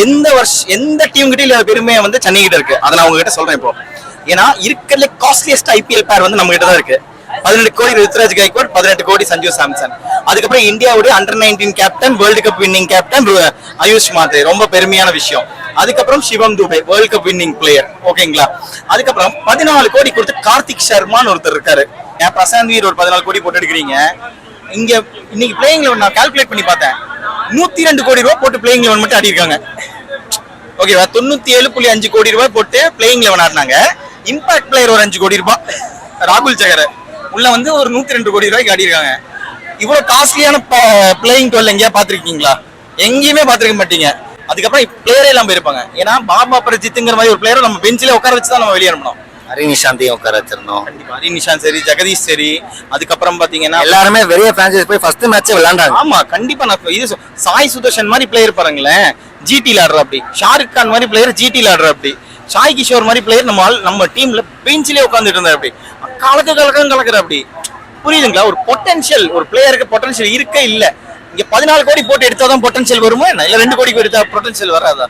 எந்த டீம் கிட்ட இல்லாத பெருமையை வந்து சென்னை கிட்ட இருக்கு. அதை நான் உங்ககிட்ட சொல்றேன் இப்போ. ஏன்னா இருக்கிறதுல காஸ்ட்லியஸ்ட் ஐபிஎல் பேர் வந்து நம்ம கிட்ட தான் இருக்கு. 18 கோடி ருத்ராஜ் கைக்வாட், 18 கோடி சஞ்சு சாம்சன். அதுக்கப்புறம் இந்தியாவுடைய under nineteen captain, world cup winning captain Ayush Mhatre, ரொம்ப பெருமையான விஷயம். அதுக்கப்புறம் Shivam Dube, world cup winning player. ஓகேங்களா? அதுக்கப்புறம் 14 கோடி கொடுத்து கார்த்திக் சர்மான்னு ஒருத்தர் இருக்காரு. ஏன் பிரசாந்த் வீர் ஒரு 14 கோடி போட்டு எடுக்கிறீங்க? இங்க இன்னைக்கு பிளேயிங் லெவன் நான் கால்குலேட் பண்ணி பார்த்தேன். 102 கோடி ரூபாய் போட்டு பிளேயிங் லெவன் மட்டும் ஆடிருக்காங்க. ஓகேவா? 97.5 கோடி ரூபாய் போட்டு பிளேயிங் லெவன் ஆடினாங்க. இம்பாக்ட் பிளேயர் ஒரு 5 கோடி ரூபாய், ராகுல் சகர் உள்ள வந்து ஒரு 102 கோடி ரூபாய்க்கு ஆடிருக்காங்க. இவ்வளவு காஸ்ட்லியான பிளேயிங் 12 எங்கேயா பாத்திருக்கீங்களா? எங்கேயுமே பாத்திருக்க மாட்டீங்க. அதுக்கப்புறம் பிளேயரே எல்லாம் போயிருப்பாங்க. ஏன்னா பாபா பிரஜித்ங்கிற மாதிரி ஒரு பிளேயரை நம்ம பெஞ்சிலே உட்கார வச்சு தான் நம்ம வெளியே அனுப்பணும். ஹரிநிஷாந்தையும் உட்கார வச்சிருந்தோம். ஹரிநிஷாந்த் சரி, ஜெகதீஷ் சரி. அதுக்கப்புறம் பாத்தீங்கன்னா எல்லாருமே பெரிய பிரான்சைஸ் போய் ஃபர்ஸ்ட் மேட்ச் விளையாண்டாங்க. ஆமா, கண்டிப்பா. நான் இது சாய் சுதர்ஷன் மாதிரி பிளேயர் பாருங்களேன், ஜிடில ஆடுற அப்படி. ஷாருக் கான் மாதிரி பிளேயர் ஜிடில ஆடுற அப்படி. சாய் கிஷோர் மாதிரி பிளேயர் நம்ம டீம்ல பெஞ்சிலே உட்காந்துட்டு இருந்தார் அப்படி. கலக்குற அப்படி. புரியுதுங்களா? ஒரு பொட்டன்ஷியல், ஒரு பிளேயருக்கு பொட்டன்ஷியல் இருக்க இல்ல. இங்க 14 கோடி போட்டு எடுத்தாதான் பொட்டன்ஷியல் வருமா என்ன? இல்ல 2 கோடி எடுத்தா பொட்டன்ஷியல் வராதா?